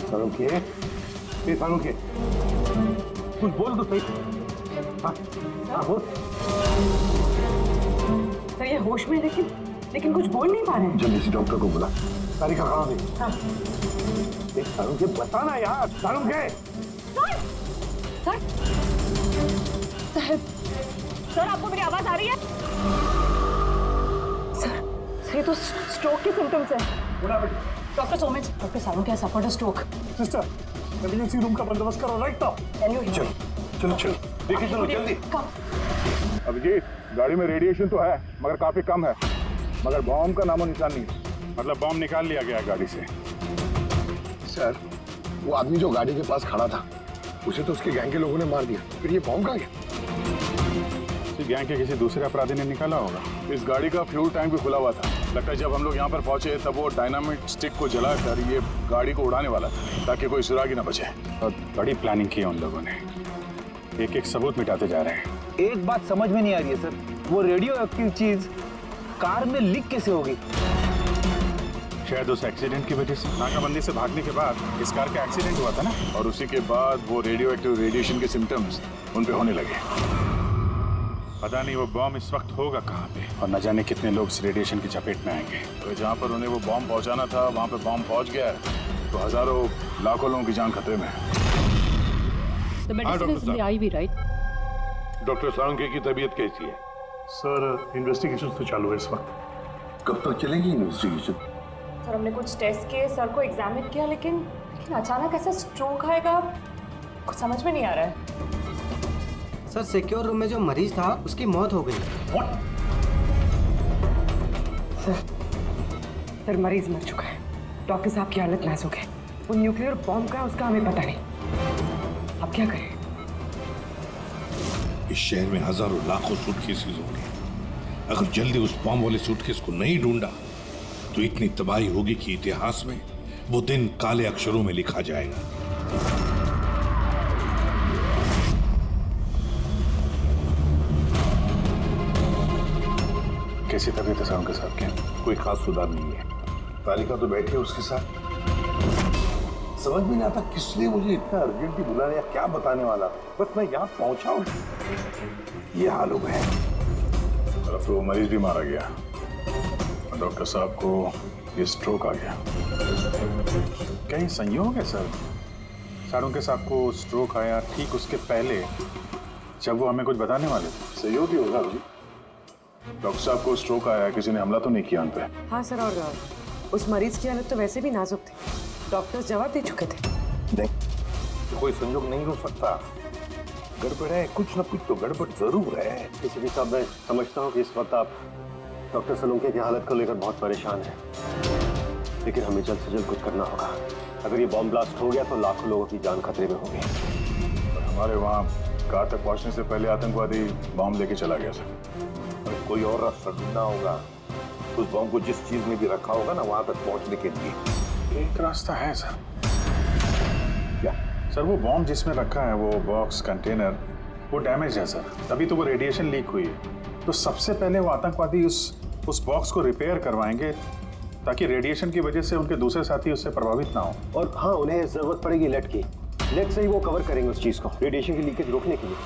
सालुंखे, कुछ बोल तो सही। हाँ बोल। सर ये होश में लेकिन कुछ बोल नहीं पा रहे हैं। जल्दी से डॉक्टर को बुला। तारीखा कहाँ है? हाँ। सालुंखे बताना यार, सालुंखे। सर आपको मेरी आवाज आ रही है? सर ये तो स्ट्रोक के सिम्टम्स है। Doctor Somesh, doctor Salunkhe has suffered a stroke. Sister, emergency room का बंदोबस्त करो right now. Can you hear? चलो देखिए, चलो जल्दी। Come. अभिजीत, गाड़ी में रेडिएशन तो है मगर काफी कम है, मगर बॉम्ब का नामो निशान नहीं है। मतलब बॉम्ब निकाल लिया गया गाड़ी से। सर, वो आदमी जो गाड़ी के पास खड़ा था, उसे तो उसके गैंग के लोगों ने मार दिया, फिर ये बॉम्ब कहाँ गया? गैंग के किसी दूसरे अपराधी ने निकाला होगा। इस गाड़ी का फ्यूल टैंक भी खुला हुआ था। लगता है जब हम लोग यहाँ पर पहुंचे तब वो डायनामिट स्टिक को जलाकर ये गाड़ी को उड़ाने वाला था ताकि कोई सुराग ही ना बचे। और बड़ी प्लानिंग की है उन लोगों ने, एक एक सबूत मिटाते जा रहे हैं। एक बात समझ में नहीं आ रही है सर, वो रेडियो एक्टिव चीज कार में लीक कैसे होगी? शायद उस एक्सीडेंट की वजह से। नाकाबंदी से भागने के बाद इस कार का एक्सीडेंट हुआ था ना, और उसी के बाद वो रेडियो एक्टिव रेडिएशन के सिम्टम्स उन पे होने लगे। पता नहीं वो बॉम्ब इस वक्त होगा कहाँ पे, और न जाने कितने लोग इस रेडिएशन की चपेट में आएंगे। तो जहाँ पर उन्हें वो बॉम्ब पहुँचाना था वहाँ पे बॉम्ब पहुँच गया है तो हजारों लाखों लोगों की जान खतरे में है। डॉक्टर सालुंखे की तबीयत कैसी है? सर इन्वेस्टिगेशन तो चालू है इस वक्त। कब तक चलेगी इन्वेस्टिगेशन? सर हमने कुछ टेस्ट किए, सर को एग्जामिन किया, लेकिन अचानक ऐसा स्ट्रोक आएगा कुछ समझ में नहीं आ रहा है। सर सिक्योर रूम में जो मरीज था उसकी मौत हो गई। सर मरीज मर चुका है, डॉक्टर साहब की हालत नाजुक है। वो न्यूक्लियर बॉम्ब का उसका हमें पता नहीं। अब क्या करें? इस शहर में हजारों लाखों सूटकेसेस होंगे। अगर जल्दी उस बॉम्ब वाले सूटकेस को नहीं ढूंढा तो इतनी तबाही होगी कि इतिहास में वो दिन काले अक्षरों में लिखा जाएगा। कैसी तबीयत है सालुंखे साहब की? कोई खास सुधार नहीं है। तालिका तो बैठी है उसके साथ। समझ में नहीं आता किसने मुझे इतना अर्जेंटली बुलाया या क्या बताने वाला। बस मैं यहाँ पहुंचा हूँ, ये हाल हो गया। और अब तो वो मरीज भी मारा गया और डॉक्टर साहब को ये स्ट्रोक आ गया। क्या ये संयोग है सर? सालुंखे साहब को स्ट्रोक आया ठीक उसके पहले जब वो हमें कुछ बताने वाले थे। सहयोग ही होगा। डॉक्टर साहब को स्ट्रोक आया, किसी ने हमला तो नहीं किया उन पे? हाँ सर, और उस मरीज की हालत तो वैसे भी नाजुक थी, डॉक्टर्स जवाब दे चुके थे। नहीं, कोई संयोग नहीं हो सकता। गड़बड़ है, कुछ न कुछ तो गड़बड़ जरूर है। किसी साहब, मैं समझता हूँ कि इस वक्त आप डॉक्टर सालुंखे की हालत को लेकर बहुत परेशान हैं, लेकिन हमें जल्द से जल्द कुछ करना होगा। अगर ये बॉम्ब ब्लास्ट हो गया तो लाखों लोगों की जान खतरे में होगी। और हमारे वहाँ कार तक पहुँचने से पहले आतंकवादी बॉम्ब लेके चला गया सर। कोई और रास्ता ढूंढना होगा। उस बॉम्ब को जिस चीज में भी रखा होगा ना, वहां तक पहुंचने के लिए एक रास्ता है सर। क्या सर? वो बॉम्ब जिसमें रखा है, वो बॉक्स कंटेनर, वो डैमेज है सर, तभी तो वो रेडिएशन लीक हुई है। तो सबसे पहले वो आतंकवादी उस बॉक्स को रिपेयर करवाएंगे ताकि रेडिएशन की वजह से उनके दूसरे साथी उससे प्रभावित ना हो। और हाँ, उन्हें जरूरत पड़ेगी लेड की। लेड से ही वो कवर करेंगे उस चीज को, रेडिएशन की लीकेज रोकने के लिए।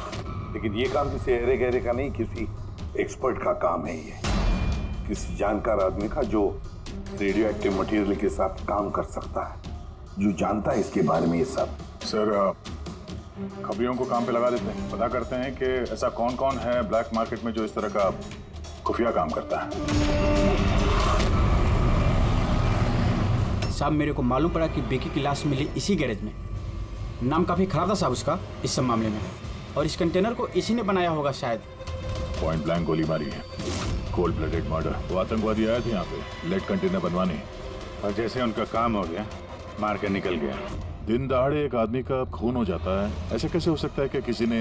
लेकिन ये काम किसी अरे गहरे का नहीं, किसी एक्सपर्ट का काम है। ये किसी जानकार आदमी का जो रेडियो एक्टिव मटेरियल के साथ काम कर सकता है, जो जानता है इसके बारे में ये सब। सर खबरियों को काम पे लगा देते हैं, पता करते हैं कि ऐसा कौन कौन है ब्लैक मार्केट में जो इस तरह का खुफिया काम करता है। साहब मेरे को मालूम पड़ा कि बेकी की लाश मिली इसी गैरेज में। नाम काफी खराब था साहब उसका इस सब मामले में, और इस कंटेनर को इसी ने बनाया होगा शायद। पॉइंट ब्लैंक गोली मारी है, कोल्ड ब्लडेड मर्डर। वो आतंकवादी आए थे यहाँ पे लेड कंटेनर बनवाने, और जैसे उनका काम हो गया मार के निकल गया। दिन दहाड़े एक आदमी का खून हो जाता है, ऐसे कैसे हो सकता है कि किसी ने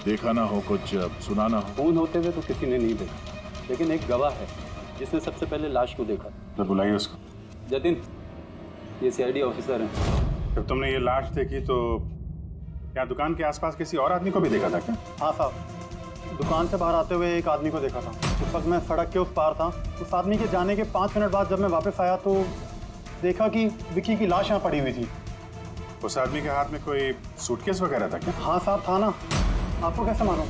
देखा ना हो, कुछ सुना ना हो? खून होते हुए तो किसी ने नहीं देखा, लेकिन एक गवाह है जिसने सबसे पहले लाश को देखा। तो बुलाइए उसको। जतिन, ये सीआईडी ऑफिसर हैं। जब तुमने ये लाश देखी तो क्या दुकान के आसपास किसी और आदमी को भी देखा था क्या? हाँ साहब, दुकान से बाहर आते हुए एक आदमी को देखा था। उस वक्त मैं सड़क के उस पार था। उस आदमी के जाने के 5 मिनट बाद जब मैं वापस आया तो देखा कि विक्की की लाश यहाँ पड़ी हुई थी। उस आदमी के हाथ में कोई सूटकेस वगैरह था क्या? हाँ साहब था ना, आपको कैसे मालूम?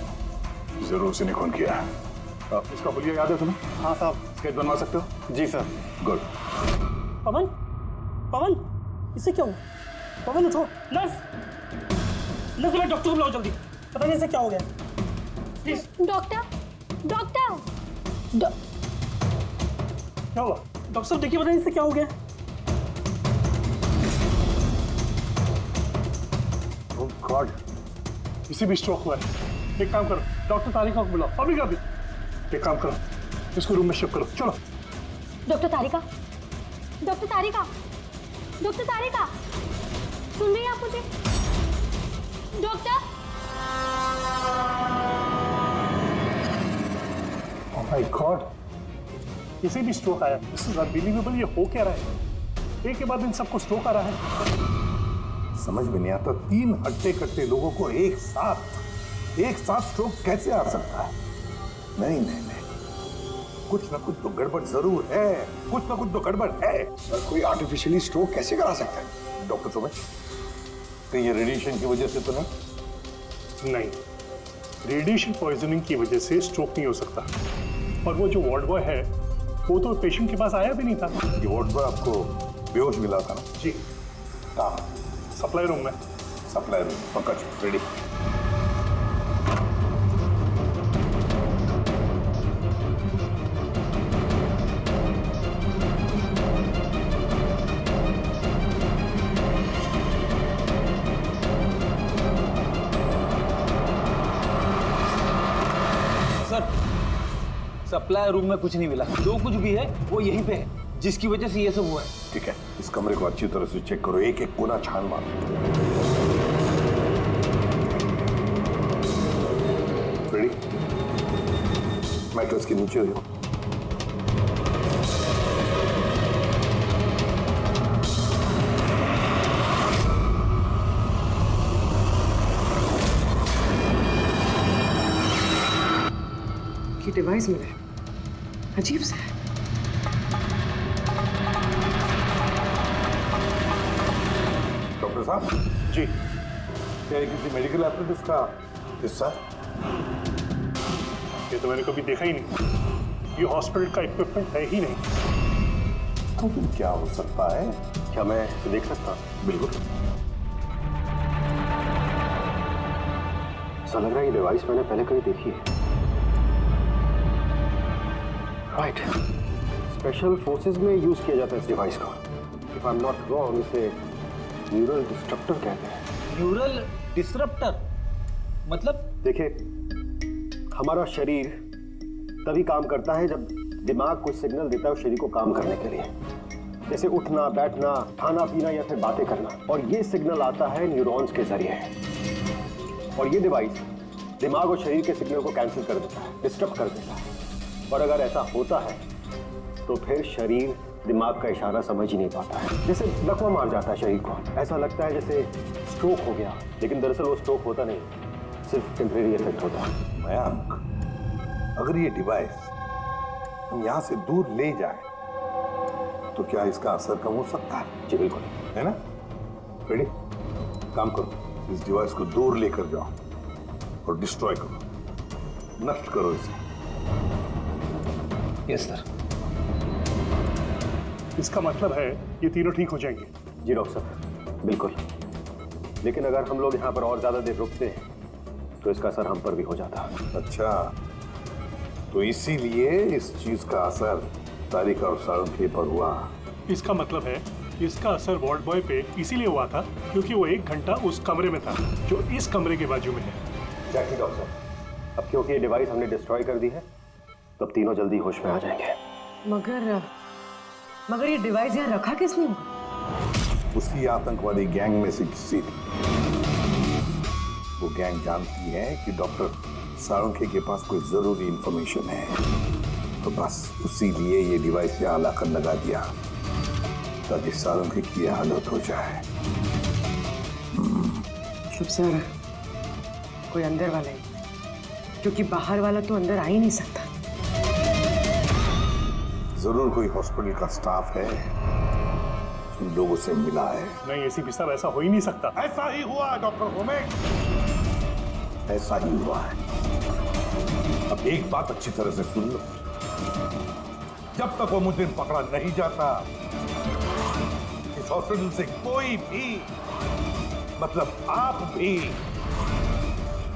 जरूर उसी ने खून किया है। इसका हुलिया याद है तुम्हें? हाँ साहब। स्केच बनवा सकते हो? जी सर। गुड। पवन, पवन, इसे क्या हुआ? पवन उठो, नर्स, नर्स डॉक्टर को बुलाओ जल्दी, पता नहीं इसे क्या हो गया। प्लीज। डॉक्टर, डॉक्टर, क्या हुआ? डॉक्टर साहब देखिए, पता नहीं इसे क्या हो गया। ओह गॉड, इसी भी स्ट्रोक हुआ है। एक काम करो, डॉक्टर तारिका को बुलाओ अभी का भी। एक काम करो, इसको रूम में शिफ्ट करो। चलो। डॉक्टर तारिका, डॉक्टर तारिका, डॉक्टर तारिका, सुन रही हैं आप मुझे? डॉक्टर, ओह माय गॉड, इसे भी स्ट्रोक आया। This is unbelievable. ये हो क्या रहा है? एक के बाद इन सबको स्ट्रोक आ रहा है। समझ में नहीं आता, 3 हट्टे-कट्टे लोगों को एक साथ स्ट्रोक कैसे आ सकता है? नहीं नहीं नहीं, कुछ ना कुछ तो गड़बड़ जरूर है, कुछ ना कुछ तो गड़बड़ है। सर कोई आर्टिफिशियली स्ट्रोक कैसे करा सकता है? डॉक्टर सुबह, कहीं ये रेडिएशन की वजह से तो नहीं? नहीं, रेडिएशन पॉइजनिंग की वजह से स्ट्रोक नहीं हो सकता। और वो जो वार्ड बॉय है वो तो पेशेंट के पास आया भी नहीं था। ये वार्ड बॉय आपको बेहोश मिला था ना? जी। कहाँ? सप्लाई रूम में। सप्लाई रूम, पकड़, रेडी। सर, सप्लाई रूम में कुछ नहीं मिला। जो कुछ भी है वो यहीं पे है, जिसकी वजह से ये सब हुआ है। ठीक है, इस कमरे को अच्छी तरह से चेक करो, एक एक कोना छान मारो। रेडी? मैट्रेस के नीचे हो। ये डिवाइस मिला है, अजीब सा है। डॉक्टर साहब जी। क्या ये किसी मेडिकल एप्रेटिस का हिस्सा? ये तो मैंने कभी देखा ही नहीं। ये हॉस्पिटल का इक्विपमेंट है ही नहीं। तो फिर क्या हो सकता है? क्या मैं इसे देख सकता हूँ? बिल्कुल। ऐसा लग रहा है ये डिवाइस मैंने पहले कहीं देखी है। राइट, स्पेशल फोर्सेस में यूज किया जाता है इस डिवाइस को। If I am not wrong, इसे न्यूरल डिस्ट्रप्टर कहते हैं। न्यूरल डिसरप्टर मतलब? देखिए, हमारा शरीर तभी काम करता है जब दिमाग कुछ सिग्नल देता है उस शरीर को काम करने के लिए, जैसे उठना, बैठना, खाना पीना या फिर बातें करना। और ये सिग्नल आता है न्यूरॉन्स के जरिए, और ये डिवाइस दिमाग और शरीर के सिग्नल को कैंसिल कर देता है, डिस्टर्ब कर देता है। और अगर ऐसा होता है तो फिर शरीर दिमाग का इशारा समझ ही नहीं पाता है, जैसे लकवा मार जाता है शरीर को। ऐसा लगता है जैसे स्ट्रोक हो गया, लेकिन दरअसल वो स्ट्रोक होता नहीं, सिर्फ टेम्परेरी इफेक्ट होता है। मयांक, अगर ये डिवाइस हम यहाँ से दूर ले जाए तो क्या इसका असर कम हो सकता है? जी बिल्कुल। है ना? रेडी? काम करो, इस डिवाइस को दूर लेकर जाओ और डिस्ट्रॉय करो, नष्ट करो इसे। Yes sir. इसका मतलब है ये तीनों ठीक हो जाएंगे? जी डॉक्टर साहब, बिल्कुल। लेकिन अगर हम लोग यहाँ पर और ज्यादा देर रुकते हैं तो इसका असर हम पर भी हो जाता है। अच्छा, तो इसीलिए इस चीज का असर तारिका और साळुंखे पर हुआ। इसका मतलब है इसका असर वार्ड बॉय पे इसीलिए हुआ था क्योंकि वो 1 घंटा उस कमरे में था जो इस कमरे के बाजू में है। एग्जैक्टली डॉक्टर साहब। अब क्योंकि ये डिवाइस हमने डिस्ट्रॉय कर दी है तो अब तीनों जल्दी होश में आ जाएंगे। मगर ये डिवाइस यहाँ रखा किसने होगा? उसी आतंकवादी गैंग में से किसी थी। वो गैंग जानती है कि डॉक्टर साळुंखे के पास कोई जरूरी इंफॉर्मेशन है, तो बस उसी लिए ये डिवाइस यहाँ लाकर लगा दिया ताकि साळुंखे की हालत हो जाए। शुभ सर, कोई अंदर वाला है, क्योंकि बाहर वाला तो अंदर आ ही नहीं सकता। जरूर कोई हॉस्पिटल का स्टाफ है उन लोगों से मिला है। नहीं एसीपी साहब, ऐसा हो ही नहीं सकता। ऐसा ही हुआ डॉक्टर होमेक, ऐसा ही हुआ है। अब एक बात अच्छी तरह से सुन लो, जब तक वो मुजरिम पकड़ा नहीं जाता, इस हॉस्पिटल से कोई भी, मतलब आप भी,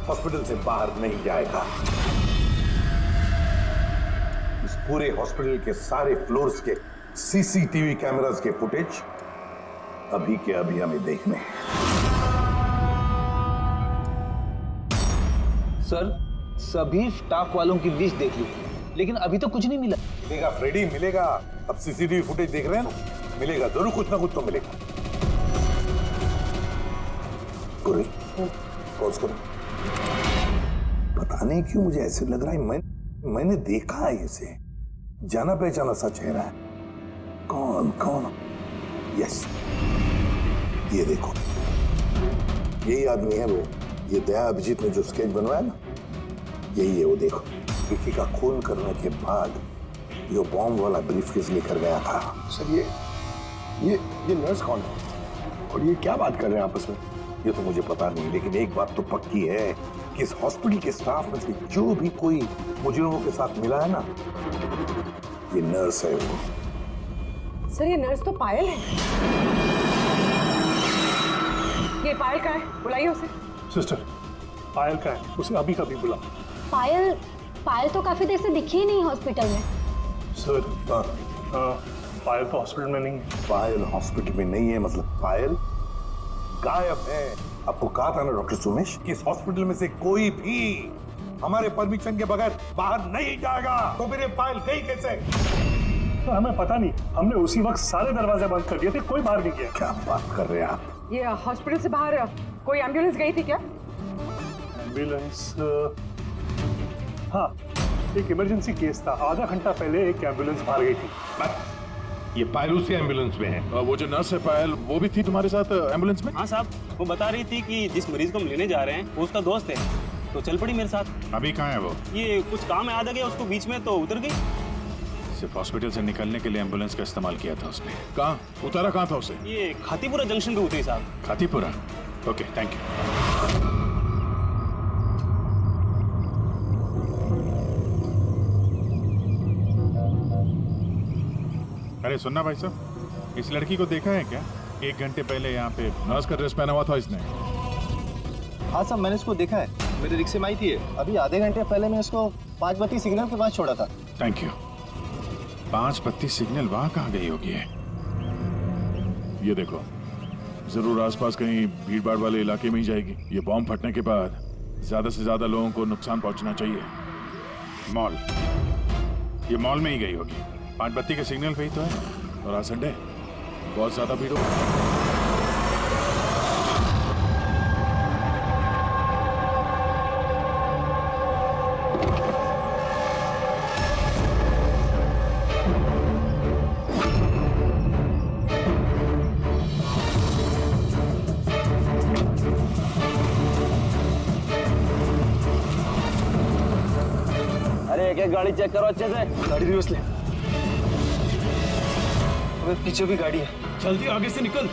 हॉस्पिटल से बाहर नहीं जाएगा। इस पूरे हॉस्पिटल के सारे फ्लोर्स के सीसीटीवी कैमरास के फुटेज अभी के अभी हमें देखने हैं। सर, सभी स्टाफ वालों की लिस्ट देख ली, लेकिन अभी तो कुछ नहीं मिला। मिलेगा फ्रेडी, मिलेगा। अब सीसीटीवी फुटेज देख रहे हैं ना, मिलेगा जरूर, कुछ ना कुछ तो मिलेगा। पॉज करो। पता नहीं क्यों मुझे ऐसे लग रहा है मैंने देखा है इसे, जाना पहचाना सा चेहरा है। कौन कौन? यस, ये देखो, यही आदमी है वो। ये दया अभिजीत ने जो स्केच बनवाया ना, यही है वो। देखो, विकी का खून करने के बाद जो बॉम्ब वाला ब्रीफकेस लेकर गया था। सर ये नर्स कौन है और ये क्या बात कर रहे हैं आपस में? ये तो मुझे पता नहीं, लेकिन एक बात तो पक्की है कि इस हॉस्पिटल के स्टाफ में से जो भी कोई मुजरिमों के साथ मिला है ना, ये नर्स है वो। सर, ये नर्स तो पायल है। ये पायल का है, बुलाइए उसे। सिस्टर, पायल का है, उसे अभी कभी बुला। पायल तो काफी देर से दिखी ही नहीं हॉस्पिटल में। सर, पायल तो हॉस्पिटल में नहीं है। पायल हॉस्पिटल में नहीं है मतलब पायल गायब है। आपको कहा था ना डॉक्टर सुमेश कि इस हॉस्पिटल में से कोई भी हमारे परमिशन के बगैर बाहर नहीं जाएगा। तो फिर ये पायल गई कैसे? तो हमें पता नहीं, हमने उसी वक्त सारे दरवाजे बंद कर दिए थे, कोई बाहर नहीं गया। क्या बात कर रहे हैं आप? ये हॉस्पिटल से बाहर कोई एम्बुलेंस गई थी क्या? एम्बुलेंस, हाँ, एक इमरजेंसी केस था। आधा घंटा पहले एक एम्बुलेंस बाहर गई थी। ये पायल उसी एम्बुलेंस में है। वो जो नर्स है पायल, वो भी थी तुम्हारे साथ एम्बुलेंस में? हाँ साहब, वो बता रही थी कि जिस मरीज को हम लेने जा रहे हैं वो उसका दोस्त है, तो चल पड़ी मेरे साथ। अभी कहाँ है वो? ये कुछ काम याद आ गया उसको बीच में, तो उतर गई। सिर्फ हॉस्पिटल से निकलने के लिए एम्बुलेंस का इस्तेमाल किया था उसने। कहाँ उतारा, कहाँ था उसे? ये खातीपुरा जंक्शन पे उतरी साहब। खातीपुरा? Okay, thank you. अरे सुनना भाई साहब, इस लड़की को देखा है क्या? 1 घंटे पहले यहाँ पे नर्स का ड्रेस पहना हुआ था इसने। हाँ साहब, मैंने इसको देखा है, मेरे रिक्शे में आई थी। अभी आधे घंटे पहले मैं इसको 5 बत्ती सिग्नल के पास छोड़ा था। Thank you. 5 बत्ती सिग्नल वहाँ कहाँ गई होगी है? ये देखो, जरूर आसपास कहीं भीड़ भाड़ वाले इलाके में ही जाएगी। ये बॉम्ब फटने के बाद ज्यादा से ज्यादा लोगों को नुकसान पहुंचना चाहिए। मॉल, ये मॉल में ही गई होगी। 5 बत्ती के सिग्नल पे ही तो है, और आज संडे बहुत ज्यादा भीड़ हो। अरे एक गाड़ी चेक करो अच्छे से। गाड़ी रिवर्स ले। अबे पीछे भी गाड़ी है, जल्दी आगे से निकल।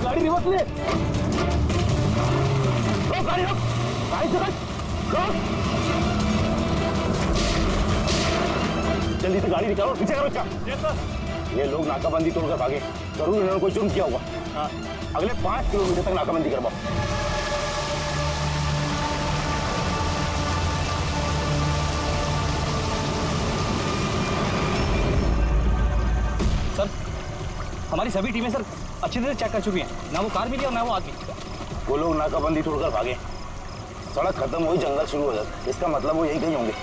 गाड़ी रिवर्स ले। गाड़ी रोक, गाड़ी से रोक। जल्दी से गाड़ी निकालो, पीछे करो इसका। ये लोग नाकाबंदी तोड़कर भागे, जरूर इन्होंने कोई जुर्म किया होगा। हाँ, अगले 5 किलोमीटर तक नाकाबंदी करवाओ। सर, हमारी सभी टीमें सर अच्छी तरह चेक कर चुकी हैं, ना वो कार मिली और ना वो आदमी। वो लोग नाकाबंदी तोड़कर भागे, सड़क खत्म हुई, जंगल शुरू हो जाता, इसका मतलब वो यही कहीं होंगे।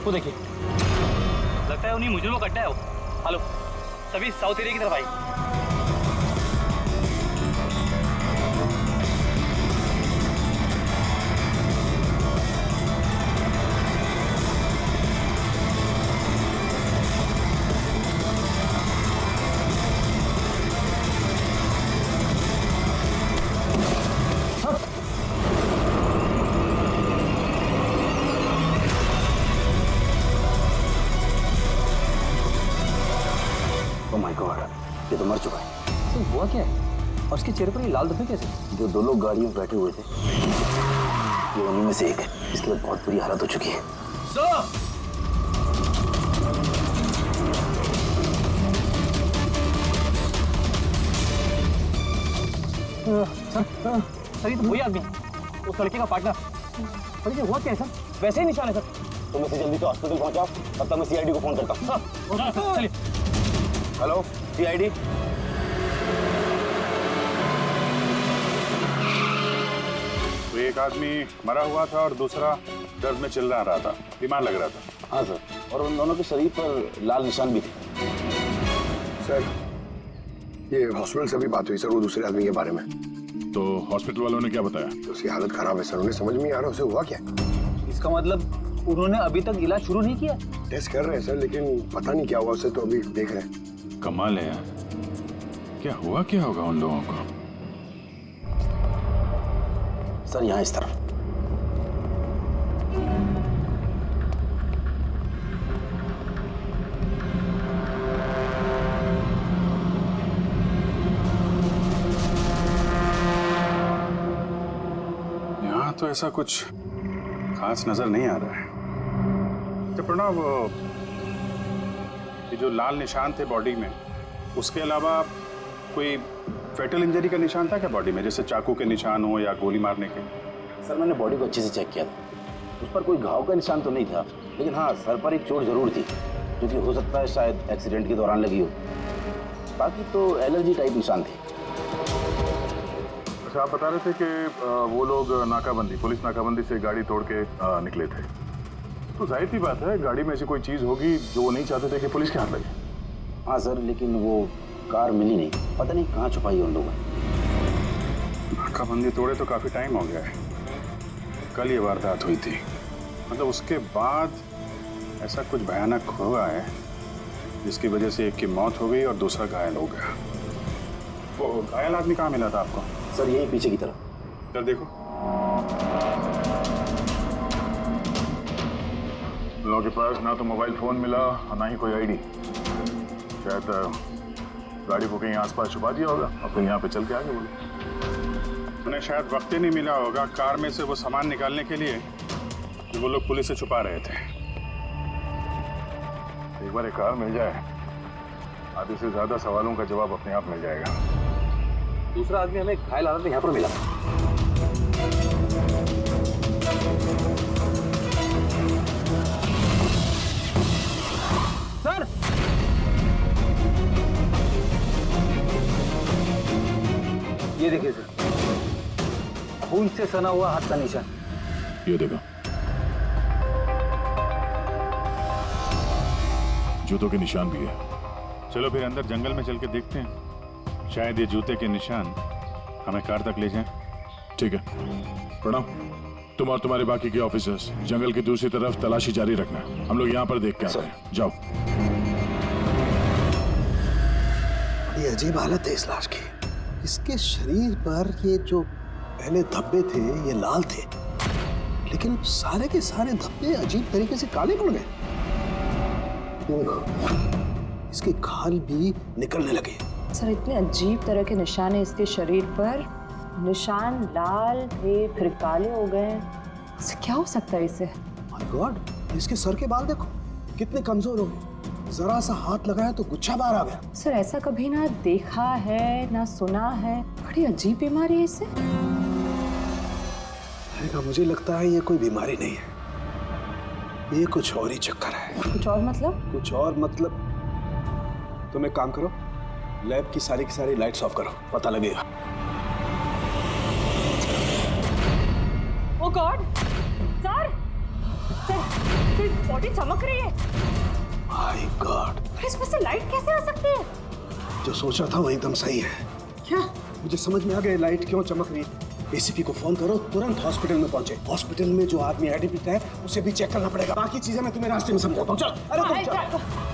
वो देखिए, लगता लगता है उन्हीं मुजरिमों का अड्डा है वो। हेलो, सभी साउथ एरिया की तरफ आई। ये तो मर चुका है। तो हुआ क्या है? और उसके चेहरे पर ये लाल धब्बे कैसे? जो दो लोग गाड़ी में बैठे हुए थे, ये उन्हीं में से एक है। इसके बाद बहुत बुरी हालत हो चुकी है। सर ये तो वही आदमी है, उस लड़के का पार्टनर। पर ये हुआ क्या है सर? वैसे ही निशान है सर। तुम इसे जल्दी से हॉस्पिटल पहुंचाओ, तब तक मैं सीआईडी को फोन करता हूँ। सर चलिए। Hello CID. तो एक आदमी मरा हुआ था और दूसरा दर्द में चिल्ला रहा था, बीमार लग रहा था। हाँ सर, और उन दोनों के शरीर पर लाल निशान भी थे। सर ये हॉस्पिटल से भी बात हुई सर, वो दूसरे आदमी के बारे में। तो हॉस्पिटल वालों ने क्या बताया? तो उसकी हालत खराब है सर, उन्हें समझ में नहीं आ रहा उसे हुआ क्या। इसका मतलब उन्होंने अभी तक इलाज शुरू नहीं किया? टेस्ट कर रहे हैं सर, लेकिन पता नहीं क्या हुआ उसे, तो अभी देख रहे हैं। कमाल है यार, क्या हुआ क्या होगा उन लोगों को? सर यहाँ इस तरफ। यहाँ तो ऐसा कुछ खास नजर नहीं आ रहा है। तो प्रणव, ये जो लाल निशान थे बॉडी में, उसके अलावा कोई फेटल इंजरी का निशान था क्या बॉडी में, जैसे चाकू के निशान हो या गोली मारने के? सर मैंने बॉडी को अच्छे से चेक किया था, उस पर कोई घाव का निशान तो नहीं था, लेकिन हाँ सर पर एक चोट जरूर थी, जो कि हो सकता है शायद एक्सीडेंट के दौरान लगी हो। बाकी तो एलर्जी टाइप निशान थे। अच्छा, आप बता रहे थे कि वो लोग नाकाबंदी, पुलिस नाकाबंदी से गाड़ी तोड़ के निकले थे, तो जाहिर सी बात है गाड़ी में ऐसी कोई चीज़ होगी जो वो नहीं चाहते थे कि पुलिस के हाथ लगे। हाँ सर, लेकिन वो कार मिली नहीं, पता नहीं कहाँ छुपाई है उन लोगों ने। नाकाबंदी तोड़े तो काफ़ी टाइम हो गया है, कल ये वारदात हुई थी, मतलब उसके बाद ऐसा कुछ भयानक हुआ है जिसकी वजह से एक की मौत हो गई और दूसरा घायल हो गया। वो घायल आदमी कहाँ मिला था आपको? सर यही पीछे की तरफ। सर देखो, लोगों के पास ना तो मोबाइल फोन मिला और ना ही कोई आईडी। शायद गाड़ी को कहीं आसपास छुपा दिया होगा और फिर यहाँ पे चल के आगे बोले। उन्हें शायद वक्त ही नहीं मिला होगा कार में से वो सामान निकालने के लिए कि वो लोग पुलिस से छुपा रहे थे। एक बार एक कार मिल जाए, आधे से ज्यादा सवालों का जवाब अपने आप मिल जाएगा। दूसरा आदमी हमें घायल हालत में यहाँ पर मिला। सर ये देखिए सर, खून से सना हुआ हाथ का निशान। ये देखो, जूतों के निशान भी है। चलो फिर अंदर जंगल में चल के देखते हैं, शायद ये जूते के निशान हमें कार तक ले जाएं। ठीक है प्रणव, तुम और तुम्हारे बाकी के ऑफिसर्स जंगल की दूसरी तरफ तलाशी जारी रखना, हम लोग यहाँ पर देख के आते हैं। जाओ। बड़ी अजीब हालत है इस लाश की। इसके शरीर पर ये जो पहले धब्बे थे ये लाल थे, लेकिन सारे के सारे धब्बे अजीब तरीके से काले पड़ गए। इसके खाल भी निकलने लगे। सर इतने अजीब तरह के निशान है इसके शरीर पर, निशान लाल थे फिर काले हो गए। इससे क्या हो सकता है इसे? माय गॉड, इसके सर के बाल देखो कितने कमजोर हो गए, जरा सा हाथ लगाया तो गुच्छा बाहर आ गया। सर ऐसा कभी ना देखा है ना सुना है, बड़ी अजीब बीमारी है इसे। मुझे लगता है ये कोई बीमारी नहीं है, ये कुछ और ही चक्कर है। कुछ और मतलब? कुछ और मतलब तुम एक काम करो, लैब की सारी लाइट्स ऑफ करो, पता लगेगा। ओह गॉड सर, सर बॉडी चमक रही है। भाई इसमें से लाइट कैसे आ सकती है? जो सोचा था वो एकदम सही है। क्या? मुझे समझ में आ गया लाइट क्यों चमक रही है। एसीपी को फोन करो, तुरंत हॉस्पिटल में पहुंचे। हॉस्पिटल में जो आदमी एडमिट है उसे भी चेक करना पड़ेगा। बाकी चीजें मैं तुम्हें रास्ते में समझाता हूँ। चल, अरे तुम चल।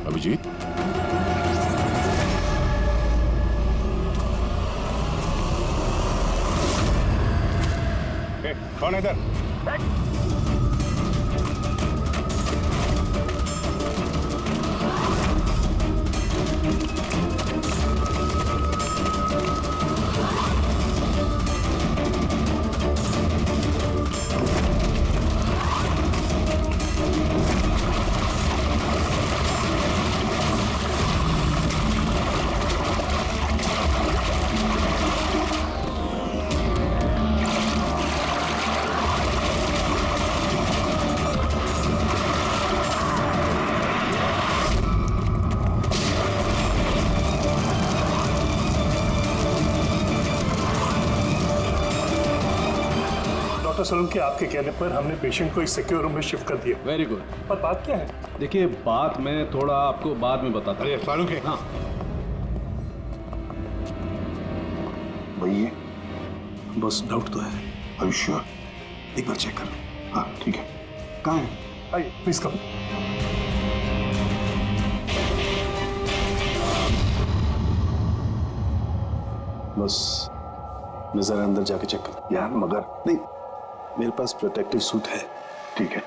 अभिजीत, कौन है इधर? डॉक्टर सोलंकी, आपके कहने पर हमने पेशेंट को इस सिक्योर रूम में शिफ्ट कर दिया। Very good. पर बात क्या है? देखिए, बात मैं थोड़ा आपको बाद में बताता हूँ। सोलंकी, हाँ, वही है। बस डाउट तो है। Are you sure? एक बार चेक कर। हाँ ठीक है। कहाँ है? आइए प्लीज कम। बस मैं जरा अंदर जाके चेक कर। यार मगर नहीं, मेरे पास प्रोटेक्टिव सूट है। ठीक है।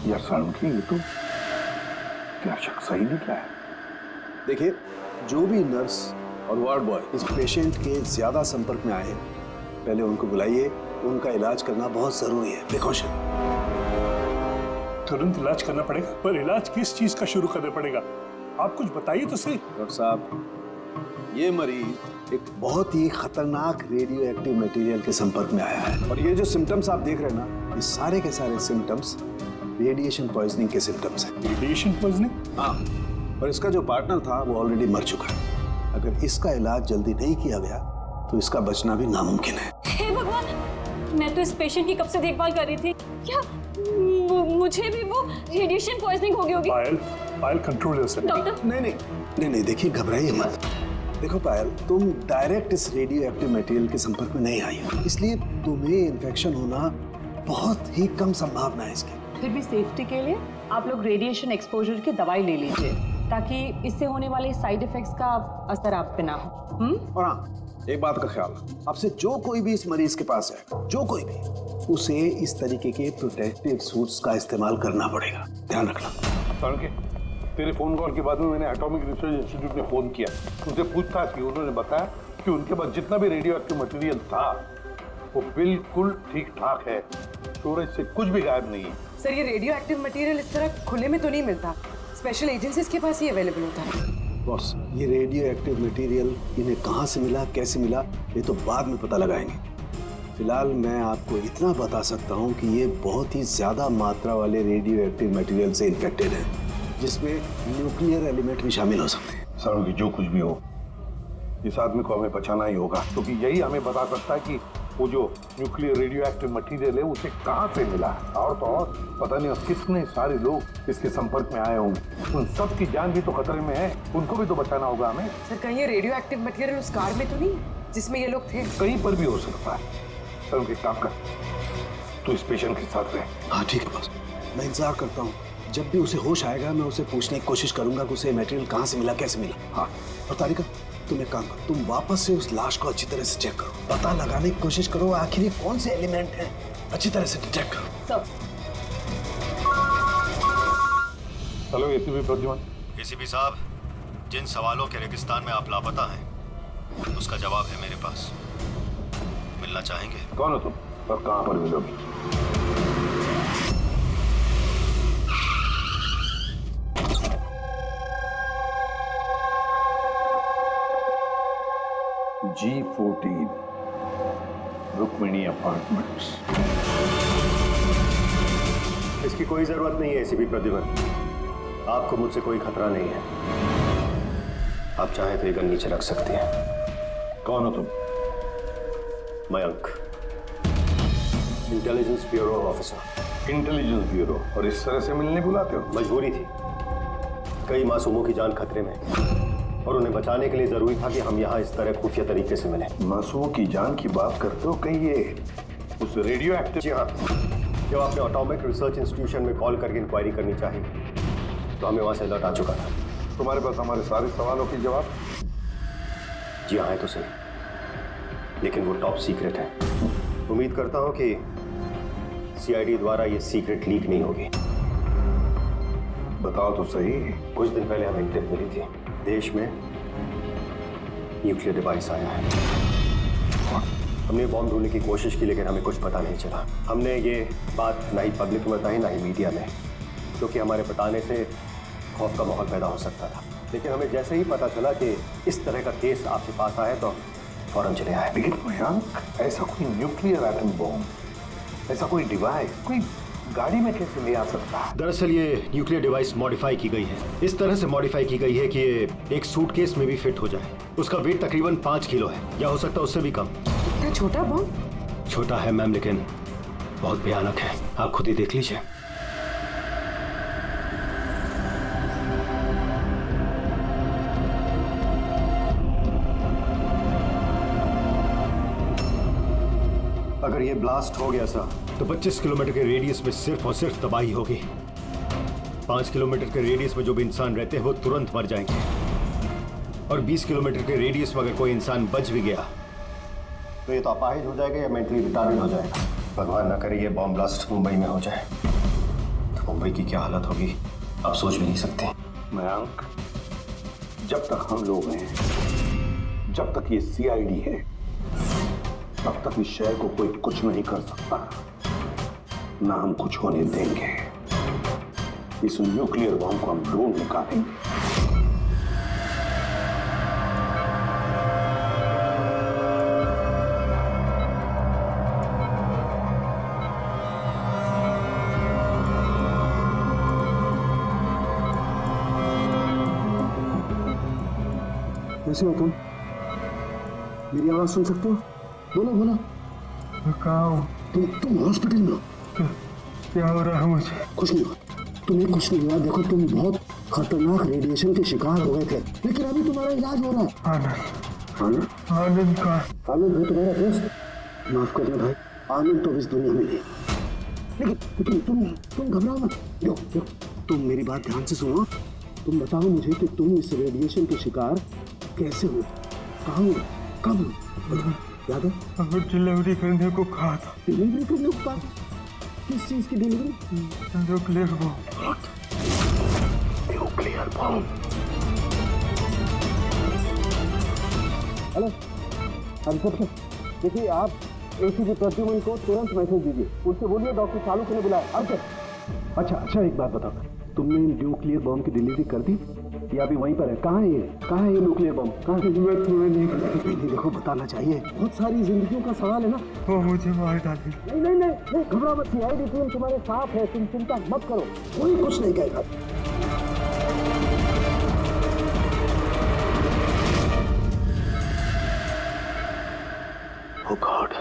यार सोलंकी, ये तो क्या शक सही निकला है। देखिए, जो भी नर्स और वार्ड बॉय इस पेशेंट के ज्यादा संपर्क में आए हैं, पहले उनको बुलाइए। उनका इलाज करना बहुत जरूरी है। प्रिकॉशन। तुरंत इलाज करना पड़ेगा, पर इलाज किस चीज का शुरू करना पड़ेगा? आप कुछ बताइए तो सही। डॉक्टर साहब, ये मरीज एक बहुत ही खतरनाक रेडियो एक्टिव मटेरियल के संपर्क में आया है, और ये जो सिम्टम्स आप देख रहे हैं ना, ये सारे के सारे सिम्टम्स रेडिएशन पॉइजनिंग के सिम्टम्स हैं। Radiation poisoning? हाँ, और इसका जो पार्टनर था वो ऑलरेडी मर चुका है। अगर इसका इलाज जल्दी नहीं किया गया तो इसका बचना भी नामुमकिन है। हे भगवान, मैं तो इस पेशेंट की कब से देखभाल कर रही थी। क्या मुझे भी वो रेडिएशन पॉइजनिंग हो गई होगी? पायल कंट्रोल योरसेल्फ। डॉक्टर, नहीं, देखिए घबराइए मत। देखो पायल, तुम डायरेक्ट इस रेडियो एक्टिव मटेरियल के संपर्क में नहीं आई हो, इसलिए तुम्हें इन्फेक्शन होना बहुत ही कम संभावना है इसकी। फिर भी सेफ्टी के लिए आप लोग रेडिएशन एक्सपोजर की दवाई ले लीजिए, ताकि इससे होने वाले साइड इफेक्ट्स का असर आप पे ना हो। और हाँ, एक बात का ख्याल, आपसे जो कोई भी इस मरीज के पास है, जो कोई भी, उसे इस तरीके के प्रोटेक्टिव सूट्स का इस्तेमाल करना पड़ेगा। ध्यान रखना। सोलंकी, तेरे फोन कॉल के बाद में मैंने एटॉमिक रिसर्च इंस्टीट्यूट में फोन किया। उनसे पूछताछ की। उन्होंने बताया कि उनके पास जितना भी रेडियो एक्टिव मटेरियल था वो बिल्कुल ठीक ठाक है। स्टोरेज से कुछ भी गायब नहीं है। सर, ये रेडियो एक्टिव मटेरियल इस तरह खुले में तो नहीं मिलता। स्पेशल एजेंसीज के पास ही अवेलेबल होता है। बॉस, ये रेडियो एक्टिव मटेरियल इन्हें कहाँ से मिला, कैसे मिला, ये तो बाद में पता लगाएंगे। फिलहाल मैं आपको इतना बता सकता हूँ कि ये बहुत ही ज्यादा मात्रा वाले रेडियो एक्टिव मटेरियल से इन्फेक्टेड है, जिसमें न्यूक्लियर एलिमेंट भी शामिल हो सकते हैं। सर, जो कुछ भी हो, इस आदमी को हमें बचाना ही होगा, क्योंकि यही हमें बता सकता है कि वो जो न्यूक्लियर रेडियो एक्टिव मटेरियल है उसे कहाँ से मिला है। और तो और पता नहीं अब कितने सारे लोग इसके संपर्क में आए होंगे। उन सब की जान भी तो खतरे में है, उनको भी तो बचाना होगा हमें। सर, कहीं ये रेडियो एक्टिव मटेरियल उस कार में तो नहीं? जिसमें ये लोग थे? कहीं पर भी हो सकता है। सर उनके काम कर, तू इस पेशेंट के साथ रहे। हाँ ठीक है बॉस, मैं इंतजार करता हूँ। जब भी उसे होश आएगा मैं उसे पूछने की कोशिश करूंगा कि उसे मटेरियल कहाँ से मिला, कैसे मिला। हाँ, और तारिका तुम एक काम करो, तुम वापस से उस लाश को अच्छी तरह से चेक करो, पता लगाने की कोशिश करो आखिर ये कौन से एलिमेंट हैं, अच्छी तरह से डिटेक्ट करो। सब हेलो एसीपी प्रद्युमन। एसीपी साहब, जिन सवालों के रेगिस्तान में आप लापता हैं उसका जवाब है मेरे पास। मिलना चाहेंगे? कौन हो तुम और कहाँ पर मिलोगी? G14 Rukmini apartments. इसकी कोई जरूरत नहीं है एसीपी प्रद्युमन, आपको मुझसे कोई खतरा नहीं है। आप चाहें तो ये गन नीचे रख सकते हैं। कौन हो तुम? Mayank, intelligence bureau officer. Intelligence bureau, और इस तरह से मिलने बुलाते हो? मजबूरी थी, कई मासूमों की जान खतरे में और उन्हें बचाने के लिए जरूरी था कि हम यहाँ इस तरह खुफिया तरीके से मिले। मासूमों की जान की बात करते हो, कहीं ये उस रेडियो एक्टिव? जी हाँ, जब आपने एटॉमिक रिसर्च इंस्टीट्यूशन में कॉल करके इंक्वायरी करनी चाहिए तो हमें वहाँ से अलर्ट आ चुका था। तुम्हारे पास हमारे सारे सवालों के जवाब? जी हाँ, है तो सही, लेकिन वो टॉप सीक्रेट है। उम्मीद करता हूँ कि सीआईडी द्वारा ये सीक्रेट लीक नहीं होगी। बताओ तो सही। कुछ दिन पहले हमें टिप मिली थी, देश में न्यूक्लियर डिवाइस आया है। हमने बॉम्ब ढूंढने की कोशिश की लेकिन हमें कुछ पता नहीं चला। हमने ये बात ना ही पब्लिक में बताई ना ही मीडिया में, क्योंकि हमारे बताने से खौफ का माहौल पैदा हो सकता था। लेकिन हमें जैसे ही पता चला कि इस तरह का केस आपके पास आया तो फौरन चले आए। लेकिन मयंक, ऐसा कोई न्यूक्लियर एटम बॉम्ब, ऐसा कोई डिवाइस कोई गाड़ी में कैसे ले आ सकता है? दरअसल ये न्यूक्लियर डिवाइस मॉडिफाई की गई है। इस तरह से मॉडिफाई की गई है कि ये एक सूटकेस में भी फिट हो जाए। उसका वेट तकरीबन 5 किलो है, या हो सकता है उससे भी कम। इतना छोटा बॉम्ब? छोटा है मैम, लेकिन बहुत भयानक है। आप खुद ही देख लीजिए। अगर ये ब्लास्ट हो गया सर तो 25 किलोमीटर के रेडियस में सिर्फ और सिर्फ तबाही होगी। 5 किलोमीटर के रेडियस में जो भी इंसान रहते हैं वो तुरंत मर जाएंगे, और 20 किलोमीटर के रेडियस में अगर कोई इंसान बच भी गया तो ये तो अपाहिज हो जाएगा या मेंटली रिटार्डेड हो जाएगा। भगवान ना करे ये बॉम्ब ब्लास्ट मुंबई में हो जाए तो मुंबई की क्या हालत होगी आप सोच भी नहीं सकते। मयंक, जब तक हम लोग हैं, जब तक ये सीआईडी है, तब तक इस शहर को कोई कुछ नहीं कर सकता, ना हम कुछ होने देंगे। इस न्यूक्लियर बॉम्ब को हम ढूंढ निकालेंगे। कैसे हो तुम? मेरी आवाज सुन सकते हो? बोलो बोलो। कहाँ हो? तुम हॉस्पिटल में हो। क्या हो रहा है मुझे? कुछ नहीं हुआ, तुम्हें कुछ नहीं हुआ। देखो तुम बहुत खतरनाक रेडिएशन के शिकार हो गए थे, लेकिन अभी तुम्हारा इलाज हो रहा है। आनंद? आनंद का? आनंद है तुम्हारा दोस्त? माफ कर दो भाई, आनंद तो इस दुनिया में नहीं। लेकिन तुम घबराओ मत। देखो तुम मेरी बात ध्यान से सुनो। तुम बताओ मुझे कि तुम इस रेडिएशन के शिकार कैसे हुए, कहाँ हुए, कब हुए? याद है? डिलीवरी करने को कहा था। डिलीवरी करने को कहा? किस चीज की delivery? Nuclear bomb. Nuclear bomb? Hello inspector, देखिए आप एसीपी प्रद्युमन को तुरंत मैसेज दीजिए, उससे बोलिए डॉक्टर चालू करने बुलाया। अच्छा एक बात बताओ, तुमने न्यूक्लियर बॉम्ब की डिलीवरी कर दी या अभी वहीं पर है? कहाँ है ये न्यूक्लियर बॉम्ब? कहाँ है? नहीं देखो बताना चाहिए, बहुत सारी जिंदगियों का सवाल है ना। वो मुझे मार डालेगी। नहीं घबराओ मत, सीआईडी टीम तुम्हारे साथ है, तुम चिंता मत करो, कोई कुछ नहीं कहेगा। Oh God.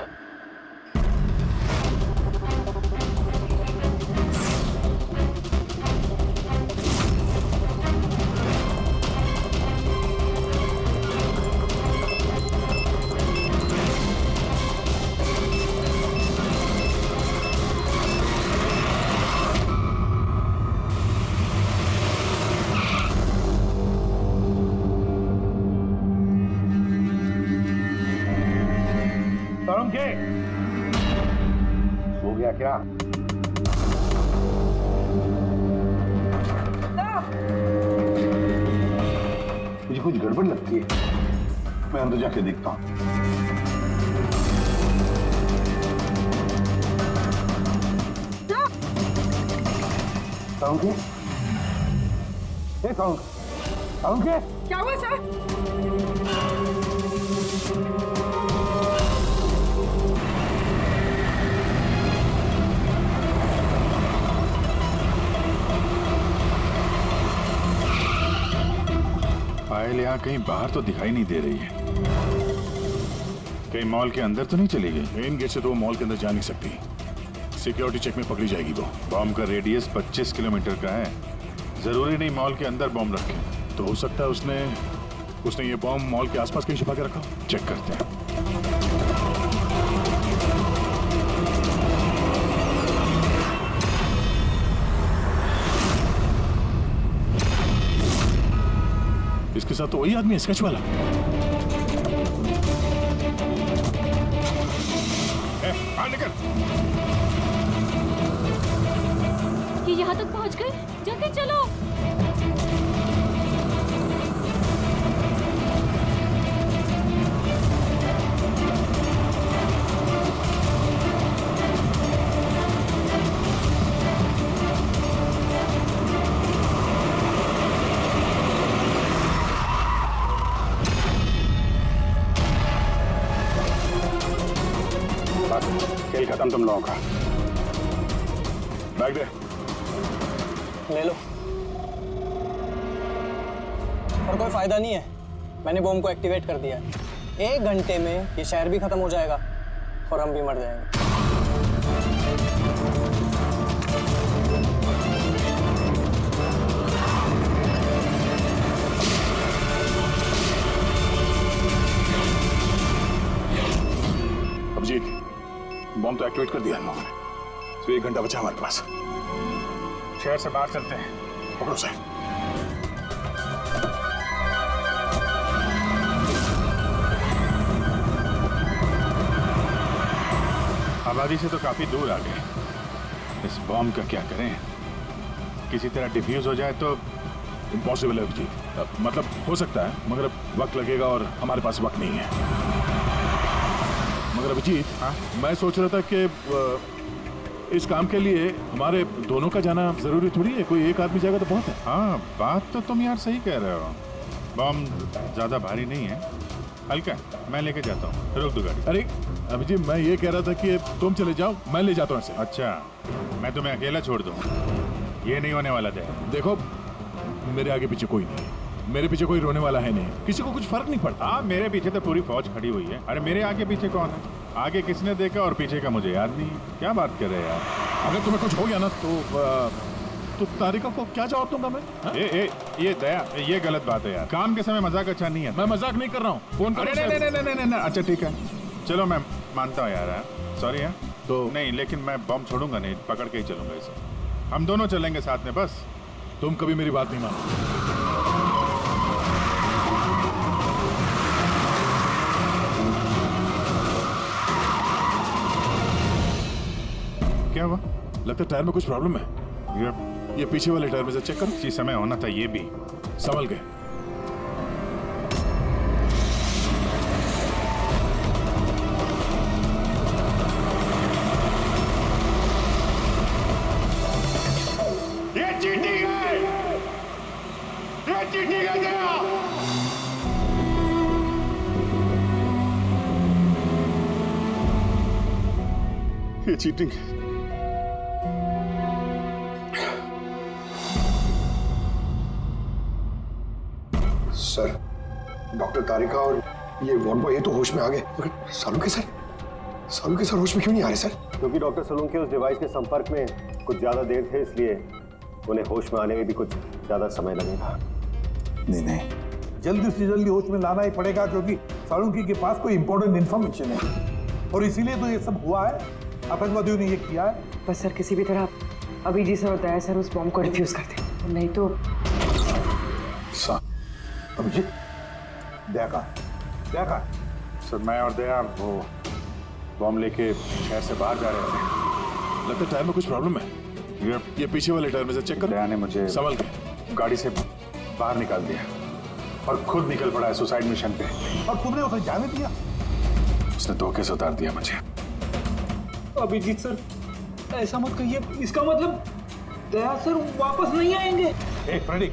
सालुंके, सो गया क्या? मुझे कुछ गड़बड़ लगती है, मैं अंदर जाके देखता हूं। सालुंके, सालुंके, क्या हुआ सर? पायल यहाँ कहीं बाहर तो दिखाई नहीं दे रही है। कहीं मॉल के अंदर तो नहीं चली गई? मेन गेट से तो वो मॉल के अंदर जा नहीं सकती, सिक्योरिटी चेक में पकड़ी जाएगी वो। बॉम्ब का रेडियस 25 किलोमीटर का है, जरूरी नहीं मॉल के अंदर बॉम्ब रखे, तो हो सकता है उसने ये बॉम्ब मॉल के आसपास कहीं छुपा के रखा। चेक करते हैं। इसके साथ तो वही आदमी है, स्केच वाला। बाहर निकल। ये यहाँ तक पहुँच गए, जल्दी चलो। खेल खत्म तुम लोगों का। बैग दे। ले लो। पर कोई फायदा नहीं है, मैंने बॉम्ब को एक्टिवेट कर दिया है। 1 घंटे में ये शहर भी खत्म हो जाएगा और हम भी मर जाएंगे। अभिजीत, बॉम्ब तो एक्टिवेट कर दिया हम लोगों ने, तो 1 घंटा बचा हमारे पास। शहर से बाहर चलते हैं, पकड़ो सर। आबादी से तो काफी दूर आ गए। इस बॉम्ब का क्या करें? किसी तरह डिफ्यूज हो जाए तो इम्पॉसिबल है अभिजीत। मतलब हो सकता है, मगर वक्त लगेगा और हमारे पास वक्त नहीं है। मगर अभिजीत, मैं सोच रहा था कि इस काम के लिए हमारे दोनों का जाना जरूरी थोड़ी है, कोई एक आदमी जाएगा तो बहुत है। हाँ, बात तो तुम यार सही कह रहे हो। बॉम्ब ज्यादा भारी नहीं है, हल्का, मैं लेके जाता हूँ। रोक दो गाड़ी। अरे अभिजीत, मैं ये कह रहा था कि तुम चले जाओ, मैं ले जाता हूँ ऐसे। अच्छा, मैं तुम्हें अकेला छोड़ दूँ? ये नहीं होने वाला था। देखो, मेरे आगे पीछे कोई नहीं है, मेरे पीछे कोई रोने वाला है नहीं, किसी को कुछ फर्क नहीं पड़ता। हाँ, मेरे पीछे तो पूरी फौज खड़ी हुई है। अरे मेरे आगे पीछे कौन है? आगे किसने देखा और पीछे का मुझे याद नहीं। क्या बात कर रहे हैं यार? अगर तुम्हें कुछ हो गया ना तो तारिका को क्या जवाब दूंगा मैं? ये दया, ये गलत बात है यार। काम के समय मजाक अच्छा नहीं है। मैं मजाक नहीं कर रहा हूँ, फोन करो। नहीं, अच्छा ठीक है, चलो मैं मानता हूँ यार, सॉरी है तो नहीं, लेकिन मैं बम छोड़ूंगा नहीं, पकड़ के ही चलूंगा इसे। हम दोनों चलेंगे साथ में, बस तुम कभी मेरी बात नहीं मानो। क्या हुआ? लगता है टायर में कुछ प्रॉब्लम है। ये पीछे वाले टायर में से चेक करो। इसी समय होना था, ये भी संभल गए। ये चीटिंग है, ये चीटिंग है जया। ये चीटिंग है। सर, डॉक्टर तारिका और ये वार्ड बॉय ये तो होश में आ गए, मगर सालुंके सर होश में क्यों नहीं आ रहे सर? क्योंकि डॉक्टर सालुंके उस डिवाइस के संपर्क में कुछ ज्यादा देर थे, इसलिए उन्हें होश में आने में भी कुछ ज्यादा समय लगेगा। नहीं, जल्दी से जल्दी होश में लाना ही पड़ेगा, क्योंकि सालुंके के पास कोई इंपॉर्टेंट इंफॉर्मेशन है और इसीलिए तो ये सब हुआ है। आतंकवादियों ने ये किया है। बस सर, किसी भी तरह अभी जी से होता है सर, उस बॉम्ब को डिफ्यूज कर दे, नहीं तो। अभिजीत, दया का सर, मैं और दया वो बॉम्ब लेके शहर से बाहर जा रहे थे। लगता है टायर में कुछ प्रॉब्लम है। ये पीछे वाले टायर में से चेक कर। दया ने मुझे संभल के गाड़ी से बाहर निकाल दिया और खुद निकल पड़ा है सुसाइड मिशन पे। और तुमने उसे जाने दिया? उसने धोखे से उतार दिया मुझे। अभिजीत सर, ऐसा मत कहिए। इसका मतलब दया सर वापस नहीं आएंगे। फ्रेडी,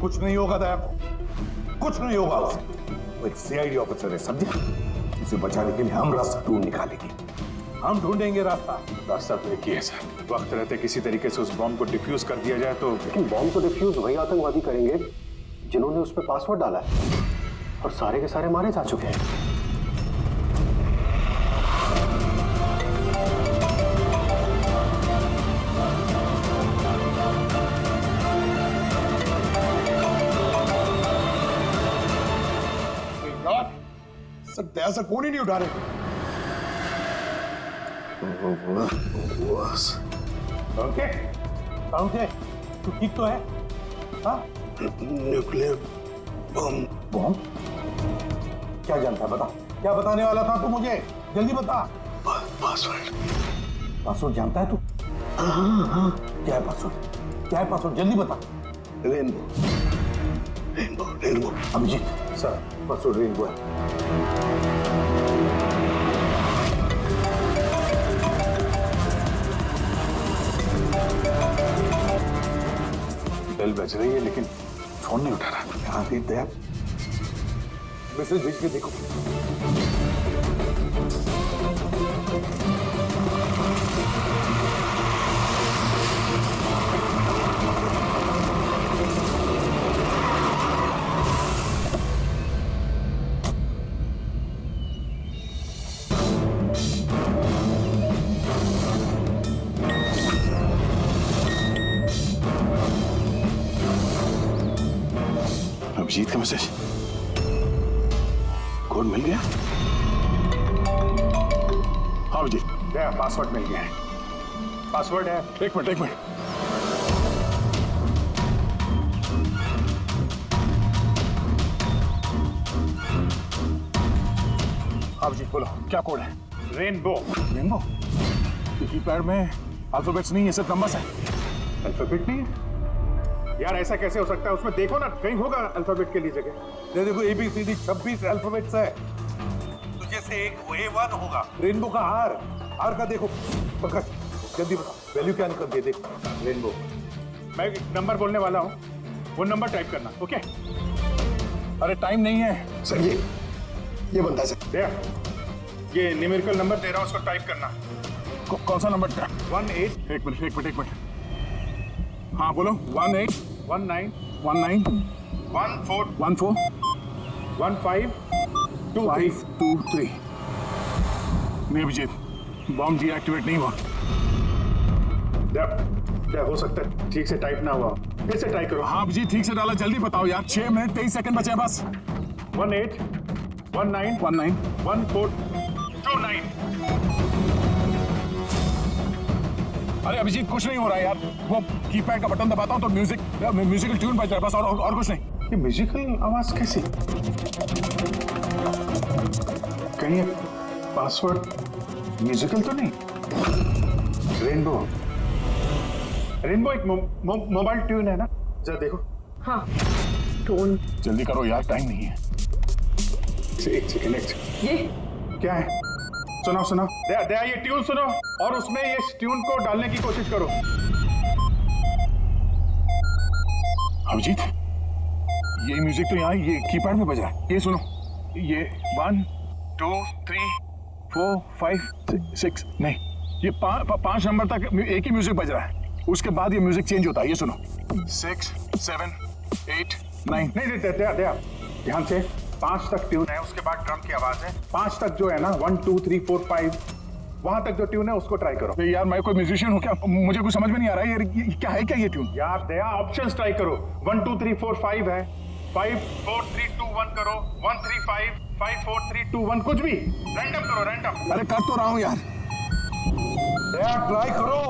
कुछ नहीं होगा दया को, कुछ नहीं होगा उसे। वो एक सीआईडी ऑफिसर है, समझे? उसे बचाने के लिए हम रास्ता ढूंढ निकालेंगे, हम ढूंढेंगे रास्ता। रास्ता तो एक ही है सर, वक्त रहते किसी तरीके से उस बॉम्ब को डिफ्यूज कर दिया जाए तो। लेकिन बॉम्ब तो डिफ्यूज वही आतंकवादी करेंगे जिन्होंने उस पर पासवर्ड डाला है, और सारे के सारे मारे जा चुके हैं। सर दया सर फोन ही नहीं उठा रहे। तू ठीक तो है? हाँ? Nuclear bomb. बॉम्ब? क्या जानता है, बता। क्या बताने वाला था तू मुझे? जल्दी बता। पासवर्ड। पासवर्ड जानता है तू? हाँ। क्या है पासवर्ड? क्या है पासवर्ड? जल्दी बता। Rainbow. Rainbow. Rainbow. Abhijeet sir, password rainbow है। बेल बज रही है लेकिन फोन नहीं उठा रहा। हाँ देख दया, मैसेज भेज के देखो। अभिजीत का मैसेज, कोड मिल गया? हाँ अभिजीत, गया, पासवर्ड मिल गया है। पासवर्ड है। एक मिनट। अभिजीत बोलो, क्या कोड है? रेनबो। रेनबो? कीपैड में अल्फाबेट्स नहीं है, सिर्फ नंबर्स है। अल्फाबेट नहीं है? यार ऐसा कैसे हो सकता है? उसमें देखो ना, कहीं होगा अल्फाबेट के लिए जगह। देखो ABCD 26 अल्फाबेट्स है, तो जैसे एक A1 होगा। रेनबो का हार का देखो। पंकज जल्दी बता, वैल्यू क्या निकल के देख। रेनबो। मैं एक नंबर बोलने वाला हूँ, वो नंबर टाइप करना, ओके? अरे टाइम नहीं है सर। ये बनता है सर। ये न्यूमेरिकल नंबर दे रहा हूँ, उसको टाइप करना। कौन सा नंबर? 18। एक मिनट। हाँ बोलो। 18 19 14 15 23। नहीं अभिजीत, बॉम्ब डीएक्टिवेट नहीं हुआ। क्या हो सकता है ठीक से टाइप ना हुआ? कैसे टाइप करो? हाँ अभिजीत, ठीक से डाला, जल्दी बताओ यार। 6 मिनट 23 सेकंड बचे हैं बस। 18 19 14 29। अरे अभिजीत कुछ नहीं हो रहा है यार, वो कीपैड का बटन दबाता हूँ तो म्यूजिकल ट्यून बज रहा है बस, और कुछ नहीं। ये म्यूजिकल आवाज कैसी? कहीं पासवर्ड म्यूजिकल तो नहीं? रेनबो एक मोबाइल ट्यून है ना? जरा देखो। हाँ, टोन। जल्दी करो यार, टाइम नहीं है। एक सेकंड। ये क्या है? सुनो दया, ये ट्यून सुनो और उसमें ये ट्यून को डालने की कोशिश करो। अभिजीत, ये म्यूजिक तो यहाँ ये कीपैड में बज रहा है। ये सुनो, ये 1 2 3 4 5 6 नहीं, ये 5 नंबर तक एक ही म्यूजिक बज रहा है। उसके बाद ये म्यूजिक चेंज होता है। ये सुनो, 6 7 8 9। नहीं दया, ध्यान से। 5 तक ट्यून है, उसके बाद ड्रम की आवाज है। 5 तक जो है ना, 1 2 3 4 5, वहां तक जो ट्यून है उसको ट्राई करो। यार मैं कोई म्यूजिशियन हूँ क्या? मुझे कुछ समझ में नहीं आ रहा है। ये क्या है? क्या ये ट्यून? यार दया, ऑप्शंस ट्राई करो। 1 2 3 4 5 है, 5 4 3 2 1 करो, 1 3 5 5 4 3 2 1, कुछ भी रैंडम करो, रैंडम। अरे कर तो रहा हूँ यार। दया ट्राई करो,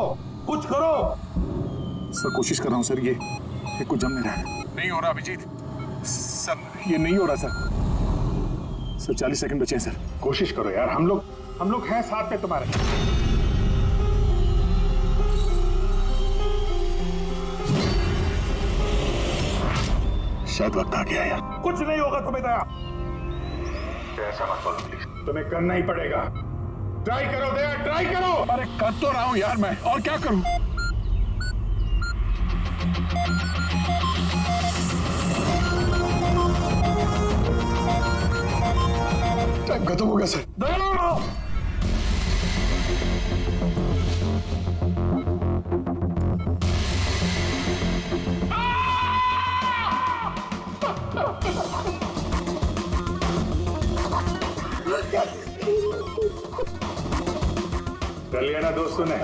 कुछ करो। सर कोशिश कर रहा हूँ सर, ये कुछ जम नहीं रहा है। नहीं हो रहा अभिजीत सर, ये नहीं हो रहा सर। सर 40 सेकंड बचे हैं सर। कोशिश करो यार, हम लोग हैं साथ में तुम्हारे। शायद वक्त आ गया यार। कुछ नहीं होगा तुम्हें दया। ऐसा मत बोलो प्लीज, तुम्हें करना ही पड़ेगा। ट्राई करो दया, ट्राई करो। अरे कर तो रहा हूं यार मैं, और क्या करूं। टाइम खत्म हो गया सर। कर लिया ना दोस्तों ने।